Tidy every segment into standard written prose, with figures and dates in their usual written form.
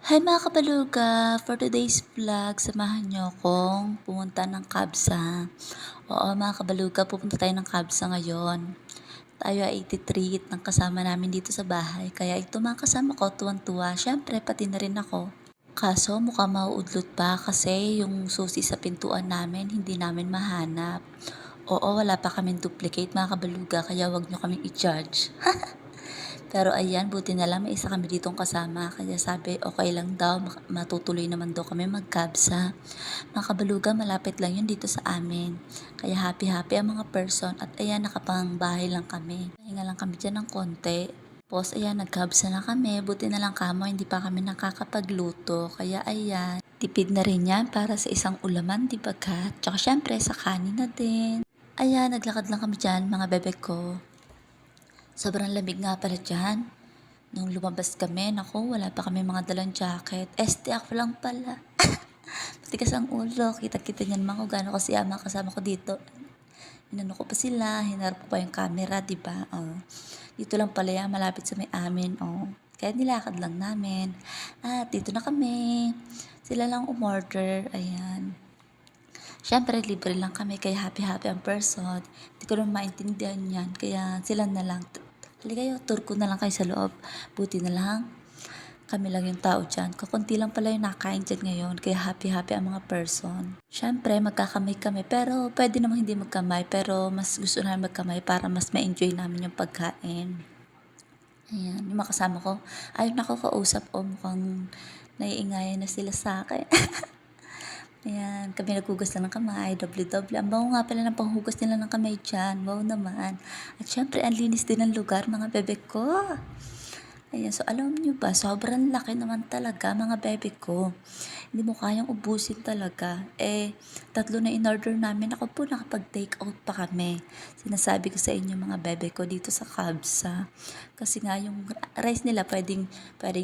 Hi mga kabaluga! For today's vlog, samahan niyo akong pumunta ng Kabsa. Oo mga kabaluga, pupunta tayo ng Kabsa ngayon. Tayo ay iti-treat ng kasama namin dito sa bahay. Kaya ito mga kasama ko, tuwan-tuwa. Siyempre, pati na rin ako. Kaso mukhang mauudlot pa kasi yung susi sa pintuan namin, hindi namin mahanap. Oo, wala pa kaming duplicate mga kabaluga, kaya wag nyo kaming i-judge. Pero ayan, buti na lang may isa kami ditong kasama. Kaya sabi, okay lang daw, matutuloy naman daw kami magkabsa. Mga kabaluga, malapit lang yun dito sa amin. Kaya happy-happy ang mga person. At ayan, nakapang bahay lang kami. Pahinga lang kami dyan ng konti. Tapos ayan, nagkabsa na kami. Buti na lang kamo, hindi pa kami nakakapagluto. Kaya ayan, tipid na rin yan para sa isang ulaman, di ba ka? Tsaka syempre, sa kanin na din. Ayan, naglakad lang kami dyan, mga bebek ko. Sobrang lamig nga pala dyan. Nung lumabas kami, naku, wala pa kami mga dalang jacket. Ako lang pala. Matigas ang ulo. Kita-kita niyan naman kung gaano kasi ama kasama ko dito. Inano ko pa sila, hinarap ko pa yung camera, diba? Oh. Dito lang pala yan, malapit sa may amin. Oh. Kaya nilakad lang namin. At dito na kami. Sila lang umorder. Ayan. Siyempre, libre lang kami, kaya happy-happy ang person. Hindi ko naman maintindihan yan, kaya sila na lang. Halika kayo, tour ko na lang kayo sa loob. Buti na lang, kami lang yung tao dyan. Kakunti lang pala yung nakain dyan ngayon, kaya happy-happy ang mga person. Siyempre, magkakamay kami, pero pwede namang hindi magkamay, pero mas gusto namin magkamay para mas ma-enjoy namin yung pagkain. Ayan, yung mga kasama ko, ayun ako kausap o mukhang naiingayan na sila sa akin. Ayan, kami naghugas na ng kamay, doble-doble. Ang bango nga pala ng panghugas nila ng kamay dyan. Wow naman. At syempre, ang linis din ng lugar, mga bebek ko. Ayan, so alam nyo ba, sobrang laki naman talaga, mga bebek ko. Hindi mo kayang ubusin talaga. 3 na in-order namin. Ako po, nakapag-take out pa kami. Sinasabi ko sa inyo, mga bebek ko, dito sa Kabsa. Kasi nga, yung rice nila, pwedeng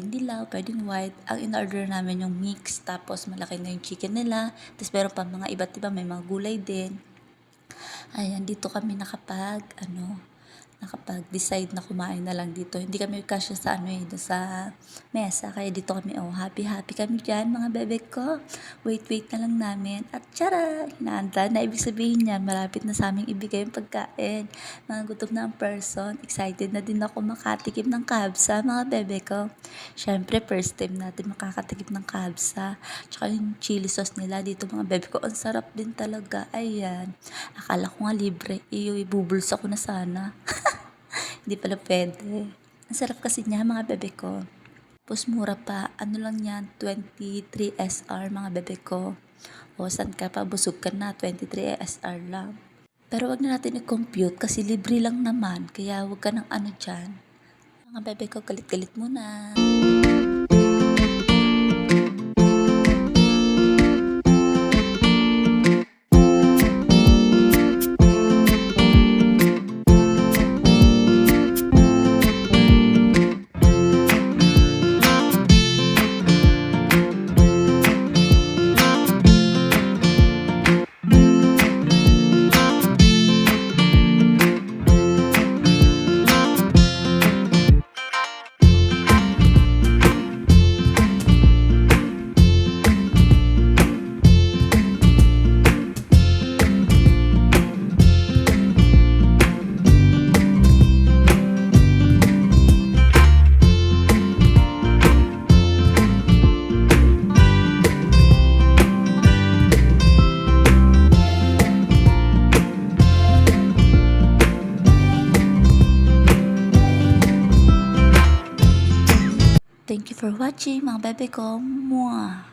dilaw, pwedeng white. Ang in-order namin yung mix, tapos malaki na yung chicken nila. Tapos meron pa mga iba't iba, may mga gulay din. Ayan, dito kami nakapag-decide na kumain na lang dito. Hindi kami kasya sa sa mesa. Kaya dito kami, happy-happy kami dyan, mga bebek ko. Wait na lang namin. At tiyara, hinaanda na. Ibig sabihin niyan, malapit na sa aming ibigay yung pagkain. Mga gutom na ang person. Excited na din ako makatikim ng kabsa, mga bebek ko. Siyempre, first time natin makakatikim ng kabsa. Tsaka yung chili sauce nila dito, mga bebek ko. Ang sarap din talaga. Ayan. Akala ko nga libre. Ibubulsa ko na sana. Hindi pala pwede. Ang sarap kasi niya, mga bebe ko. Tapos mura pa. Ano lang yan? 23 SR, mga bebe ko. O saan ka pa? Busog ka na. 23 SR lang. Pero wag na natin i-compute kasi libre lang naman. Kaya wag ka ng dyan. Mga bebe ko, galit-galit muna. Thank you for watching, mga bebe ko. Mwah!